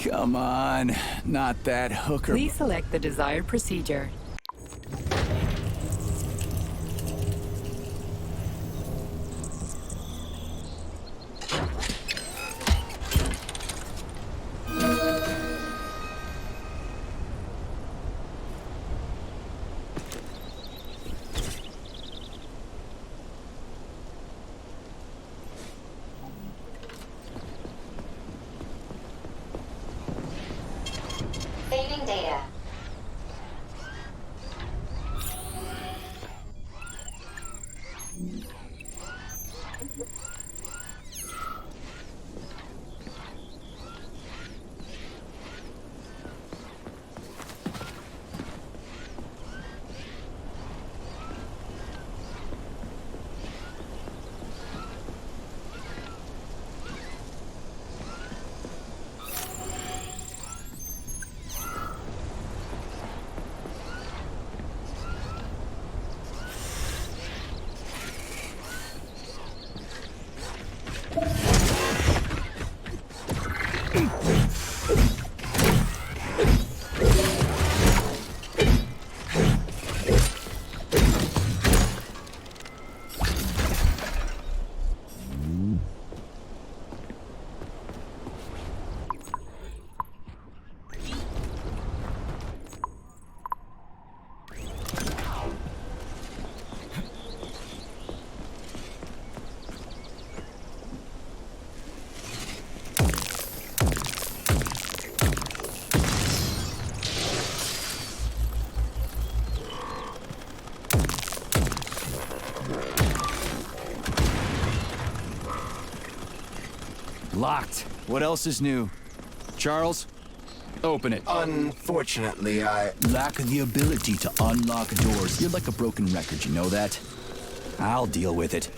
Come on, not that hooker. Please select the desired procedure. Saving data. Locked. What else is new? Charles, open it. Unfortunately, I... Lack the ability to unlock doors. You're like a broken record, you know that? I'll deal with it.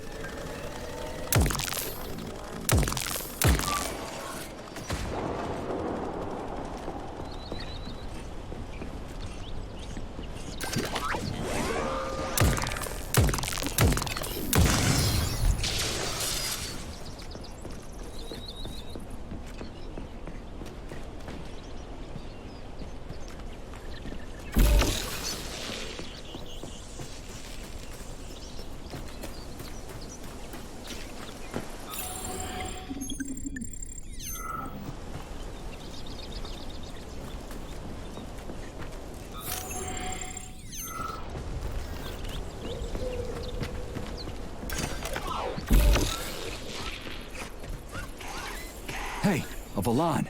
Hey, a Valan.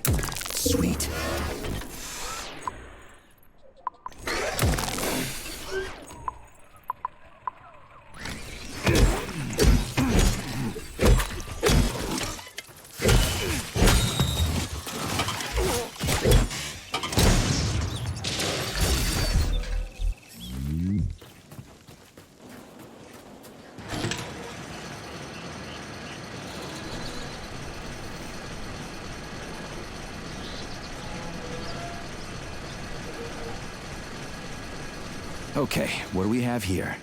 Sweet. Okay, what do we have here?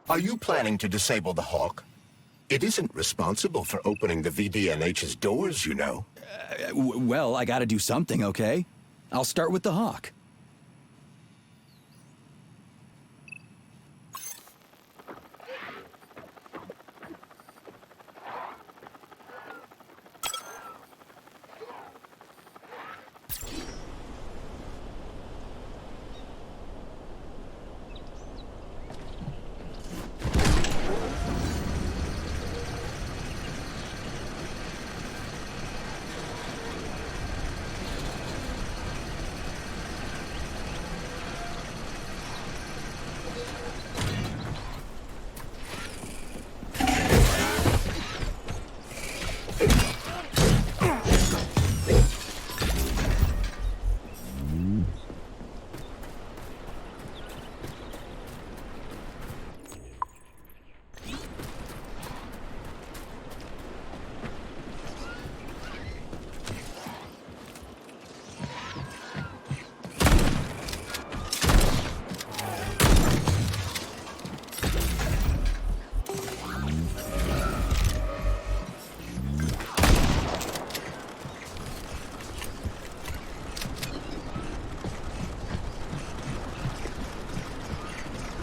Are you planning to disable the Hawk? It isn't responsible for opening the VDNH's doors, you know. Well, I gotta do something, okay? I'll start with the Hawk.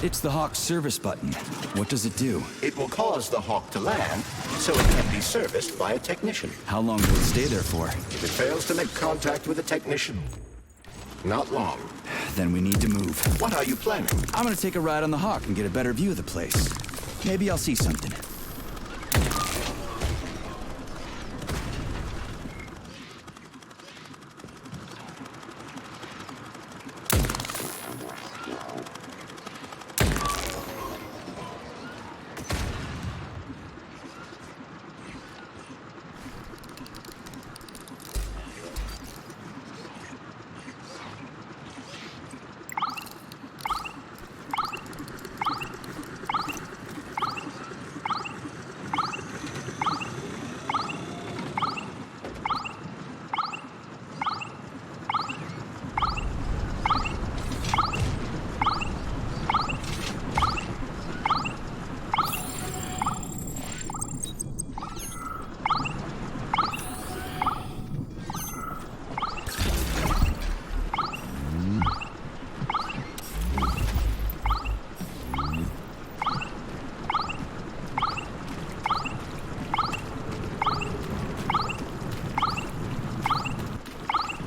It's the Hawk's service button. What does it do? It will cause the Hawk to land, so it can be serviced by a technician. How long will it stay there for? If it fails to make contact with a technician, not long. Then we need to move. What are you planning? I'm gonna take a ride on the Hawk and get a better view of the place. Maybe I'll see something.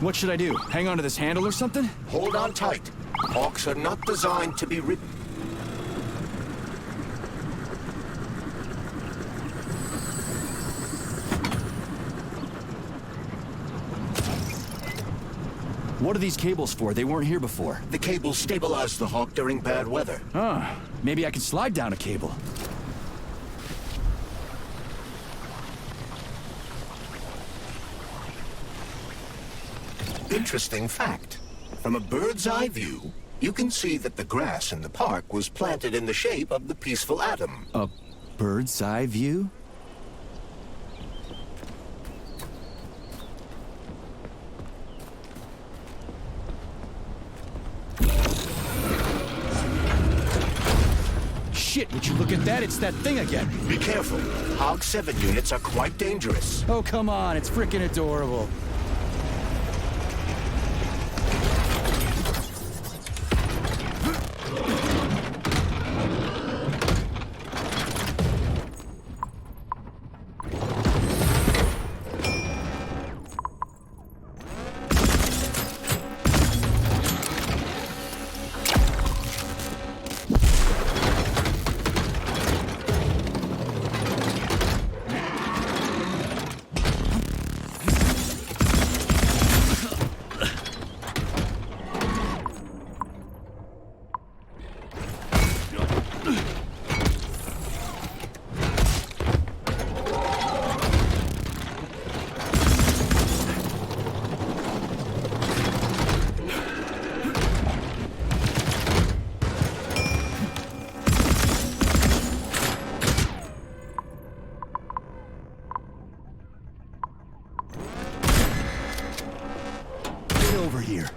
What should I do? Hang on to this handle or something? Hold on tight. Hawks are not designed to be ridden. What are these cables for? They weren't here before. The cables stabilize the Hawk during bad weather. Huh. Maybe I can slide down a cable. Interesting fact. From a bird's eye view, you can see that the grass in the park was planted in the shape of the peaceful atom. A bird's eye view? Shit, would you look at that? It's that thing again. Be careful. Hog 7 units are quite dangerous. Oh, come on. It's freaking adorable. Over here.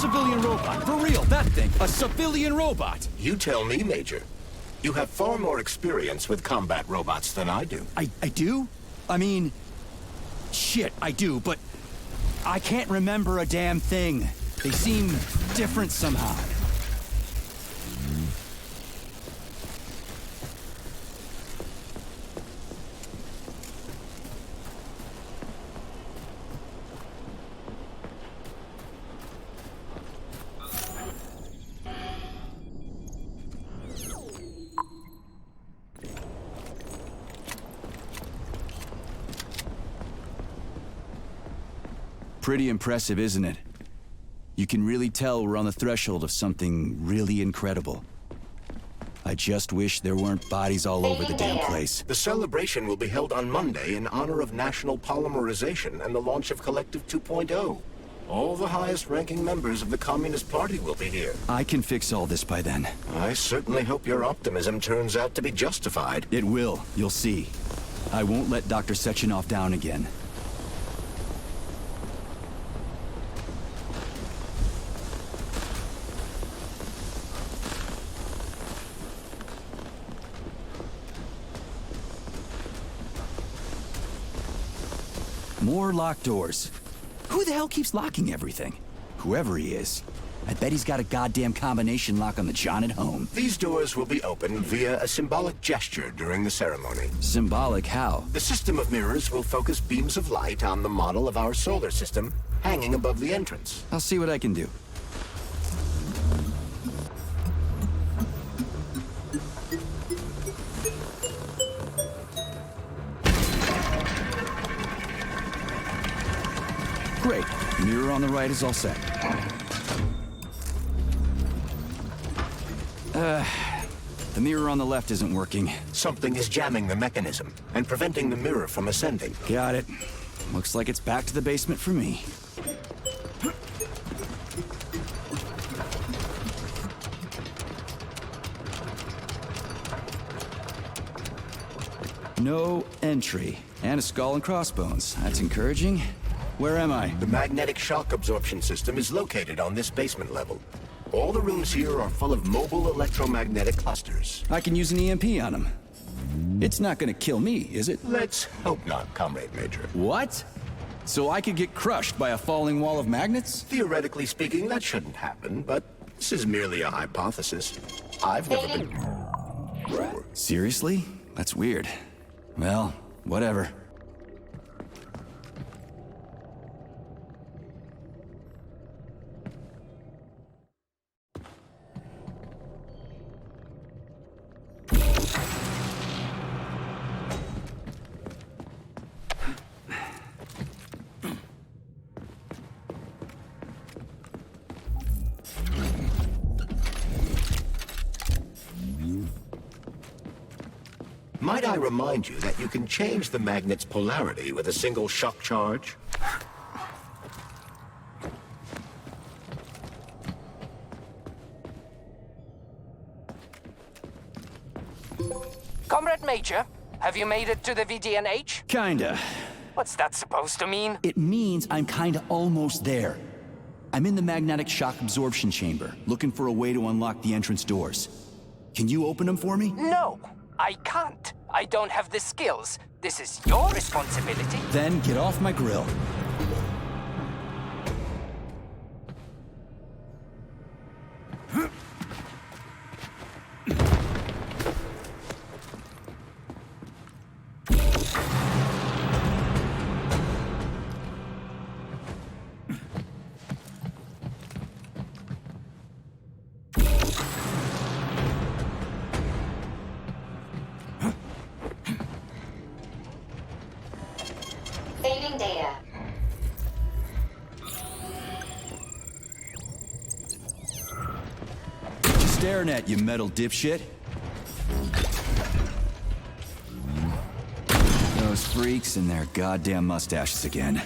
civilian robot. For real, that thing. A civilian robot. You tell me, Major. You have far more experience with combat robots than I do. I do? I mean... Shit, I do, but... I can't remember a damn thing. They seem different somehow. Pretty impressive, isn't it? You can really tell we're on the threshold of something really incredible. I just wish there weren't bodies all over the damn place. The celebration will be held on Monday in honor of National Polymerization and the launch of Collective 2.0. All the highest-ranking members of the Communist Party will be here. I can fix all this by then. I certainly hope your optimism turns out to be justified. It will, you'll see. I won't let Dr. Sechenov down again. More locked doors. Who the hell keeps locking everything? Whoever he is. I bet he's got a goddamn combination lock on the John at home. These doors will be opened via a symbolic gesture during the ceremony. Symbolic how? The system of mirrors will focus beams of light on the model of our solar system hanging above the entrance. I'll see what I can do. Great. Mirror on the right is all set. The mirror on the left isn't working. Something is jamming the mechanism and preventing the mirror from ascending. Got it. Looks like it's back to the basement for me. No entry. And a skull and crossbones. That's encouraging. Where am I? The magnetic shock absorption system is located on this basement level. All the rooms here are full of mobile electromagnetic clusters. I can use an EMP on him. It's not gonna kill me, is it? Let's hope not, Comrade Major. What? So I could get crushed by a falling wall of magnets? Theoretically speaking, that shouldn't happen, but this is merely a hypothesis. I've never been... Seriously? That's weird. Well, whatever. Might I remind you that you can change the magnet's polarity with a single shock charge? Comrade Major, have you made it to the VDNH? Kinda. What's that supposed to mean? It means I'm kinda almost there. I'm in the magnetic shock absorption chamber, looking for a way to unlock the entrance doors. Can you open them for me? No, I can't. I don't have the skills. This is your responsibility. Then get off my grill. Saving data. Just staring at you, metal dipshit. Those freaks and their goddamn mustaches again.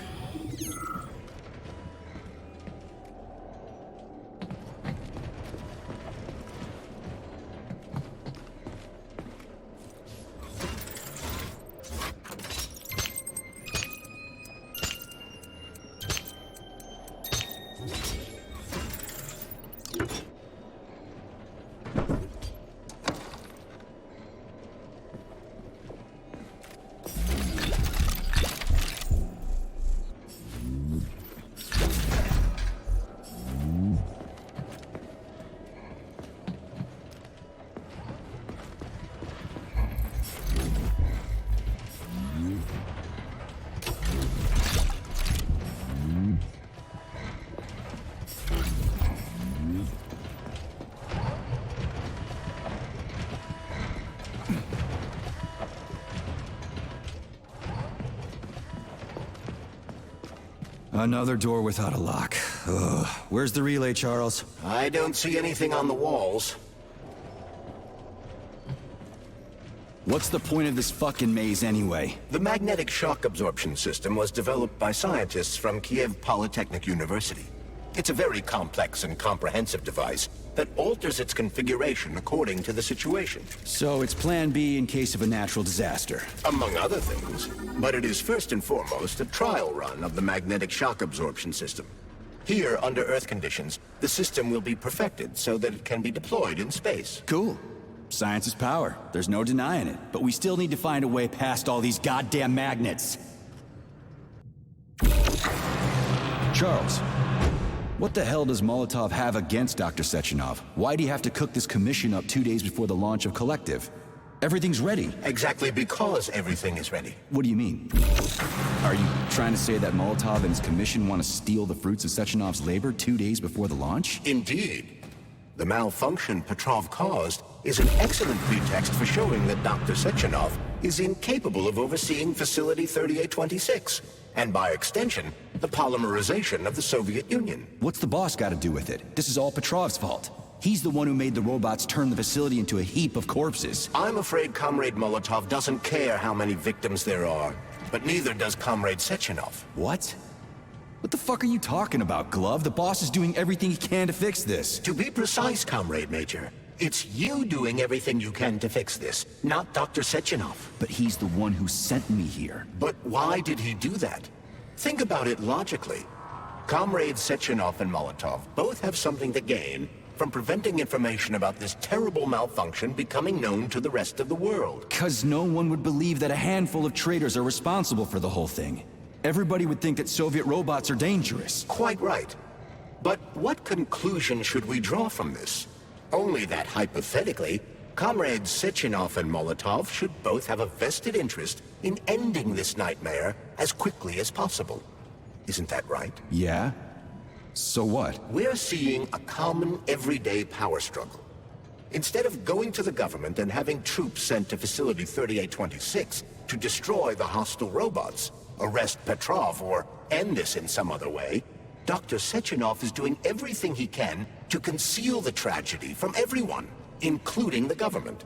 Another door without a lock. Ugh. Where's the relay, Charles? I don't see anything on the walls. What's the point of this fucking maze anyway? The magnetic shock absorption system was developed by scientists from Kiev Polytechnic University. It's a very complex and comprehensive device that alters its configuration according to the situation. So it's plan B in case of a natural disaster. Among other things. But it is first and foremost a trial run of the magnetic shock absorption system. Here, under Earth conditions, the system will be perfected so that it can be deployed in space. Cool. Science is power. There's no denying it. But we still need to find a way past all these goddamn magnets. Charles, what the hell does Molotov have against Dr. Sechenov? Why'd he have to cook this commission up 2 days before the launch of Collective? Everything's ready. Exactly because everything is ready. What do you mean? Are you trying to say that Molotov and his commission want to steal the fruits of Sechenov's labor 2 days before the launch? Indeed. The malfunction Petrov caused is an excellent pretext for showing that Dr. Sechenov is incapable of overseeing Facility 3826, and by extension, the polymerization of the Soviet Union. What's the boss got to do with it? This is all Petrov's fault. He's the one who made the robots turn the facility into a heap of corpses. I'm afraid Comrade Molotov doesn't care how many victims there are, but neither does Comrade Sechenov. What? What the fuck are you talking about, Glove? The boss is doing everything he can to fix this. To be precise, Comrade Major, it's you doing everything you can to fix this, not Dr. Sechenov. But he's the one who sent me here. But why did he do that? Think about it logically. Comrades Sechenov and Molotov both have something to gain from preventing information about this terrible malfunction becoming known to the rest of the world. 'Cause no one would believe that a handful of traitors are responsible for the whole thing. Everybody would think that Soviet robots are dangerous. Quite right. But what conclusion should we draw from this? Only that hypothetically, Comrades Sechenov and Molotov should both have a vested interest in ending this nightmare as quickly as possible. Isn't that right? Yeah? So what? We're seeing a common everyday power struggle. Instead of going to the government and having troops sent to Facility 3826 to destroy the hostile robots, arrest Petrov, or end this in some other way, Dr. Sechenov is doing everything he can to conceal the tragedy from everyone, including the government.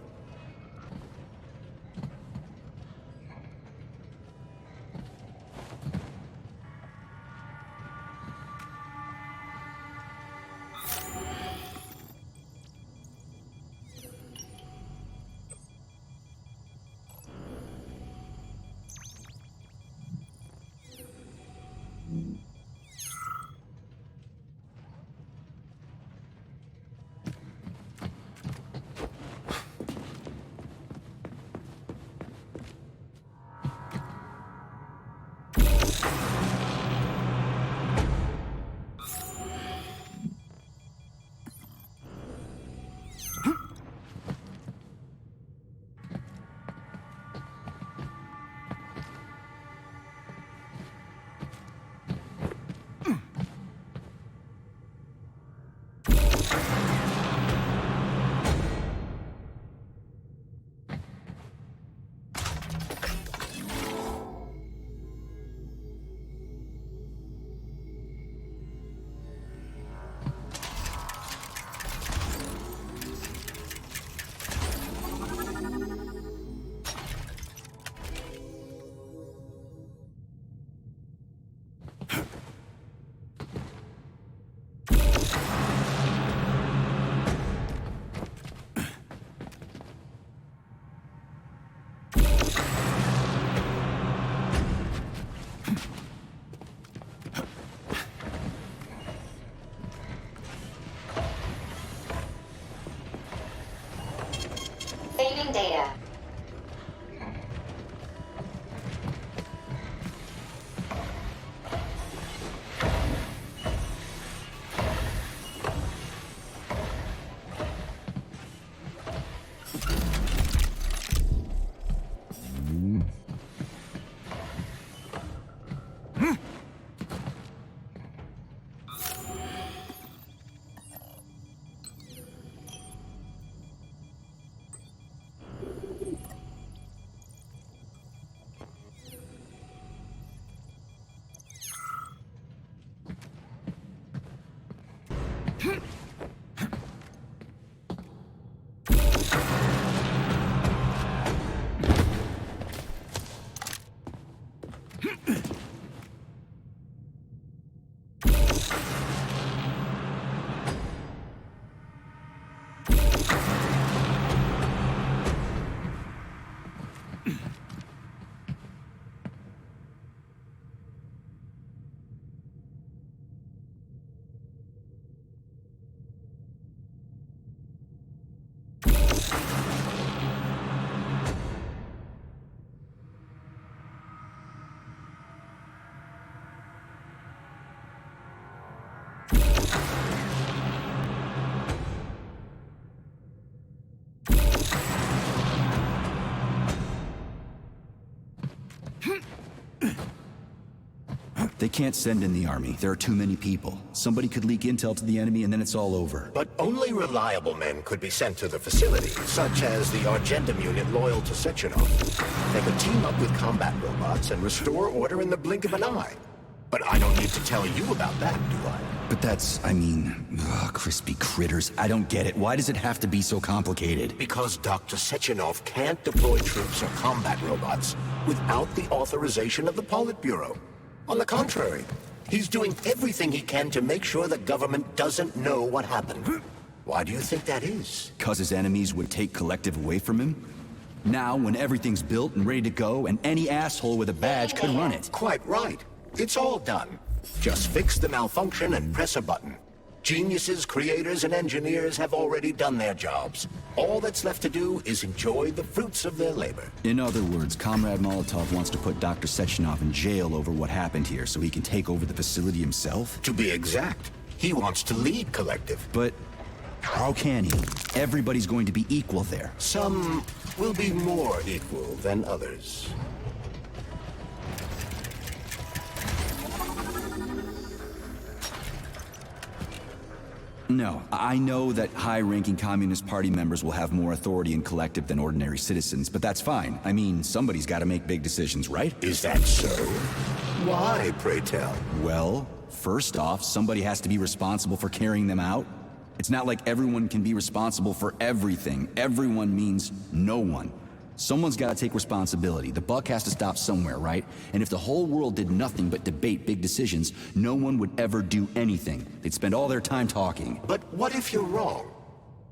Saving data. They can't send in the army. There are too many people. Somebody could leak intel to the enemy and then it's all over. But only reliable men could be sent to the facility, such as the Argentum unit loyal to Sechenov. They could team up with combat robots and restore order in the blink of an eye. But I don't need to tell you about that, do I? But that's, crispy critters. I don't get it. Why does it have to be so complicated? Because Dr. Sechenov can't deploy troops or combat robots without the authorization of the Politburo. On the contrary, he's doing everything he can to make sure the government doesn't know what happened. Why do you think that is? 'Cause his enemies would take Collective away from him? Now, when everything's built and ready to go, and any asshole with a badge could run it. Quite right. It's all done. Just fix the malfunction and press a button. Geniuses, creators, and engineers have already done their jobs. All that's left to do is enjoy the fruits of their labor. In other words, Comrade Molotov wants to put Dr. Sechenov in jail over what happened here so he can take over the facility himself? To be exact, he wants to lead Collective. But how can he? Everybody's going to be equal there. Some will be more equal than others. No, I know that high-ranking Communist Party members will have more authority in Collective than ordinary citizens, but that's fine. I mean, somebody's got to make big decisions, right? Is that so? Why, pray tell? Well, first off, somebody has to be responsible for carrying them out. It's not like everyone can be responsible for everything. Everyone means no one. Someone's got to take responsibility. The buck has to stop somewhere, right? And if the whole world did nothing but debate big decisions, no one would ever do anything. They'd spend all their time talking. But what if you're wrong?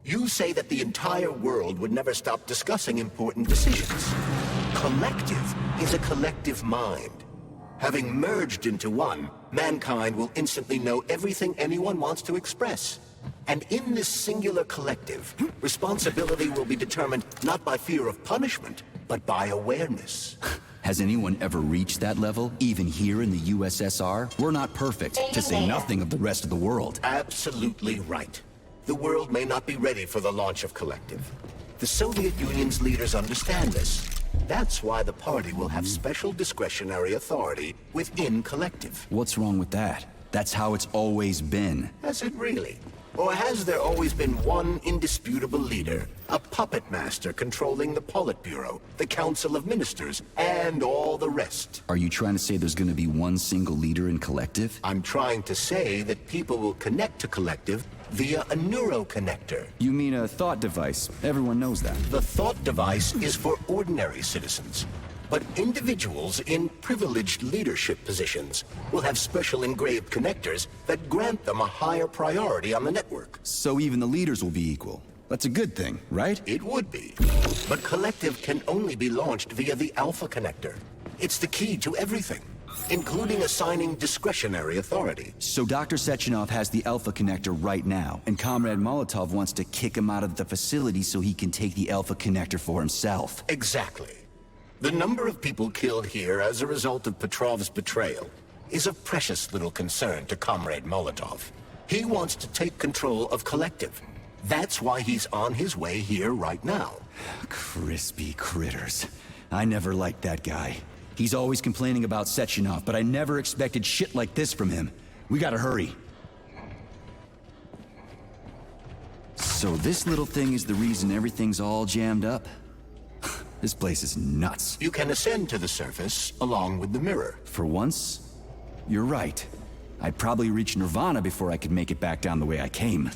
You say that the entire world would never stop discussing important decisions. Collective is a collective mind. Having merged into one, mankind will instantly know everything anyone wants to express. And in this singular collective, responsibility will be determined not by fear of punishment, but by awareness. Has anyone ever reached that level, even here in the USSR? We're not perfect, to say nothing of the rest of the world. Absolutely right. The world may not be ready for the launch of Collective. The Soviet Union's leaders understand this. That's why the party will have special discretionary authority within Collective. What's wrong with that? That's how it's always been. Has it really? Or has there always been one indisputable leader, a puppet master controlling the Politburo, the Council of Ministers, and all the rest? Are you trying to say there's gonna be one single leader in Collective? I'm trying to say that people will connect to Collective via a neuroconnector. You mean a thought device. Everyone knows that. The thought device is for ordinary citizens. But individuals in privileged leadership positions will have special engraved connectors that grant them a higher priority on the network. So even the leaders will be equal. That's a good thing, right? It would be. But Collective can only be launched via the Alpha Connector. It's the key to everything, including assigning discretionary authority. So Dr. Sechenov has the Alpha Connector right now, and Comrade Molotov wants to kick him out of the facility so he can take the Alpha Connector for himself. Exactly. The number of people killed here as a result of Petrov's betrayal is of precious little concern to Comrade Molotov. He wants to take control of Collective. That's why he's on his way here right now. Crispy critters. I never liked that guy. He's always complaining about Sechenov, but I never expected shit like this from him. We gotta hurry. So this little thing is the reason everything's all jammed up? This place is nuts. You can ascend to the surface along with the mirror. For once, you're right. I'd probably reach Nirvana before I could make it back down the way I came.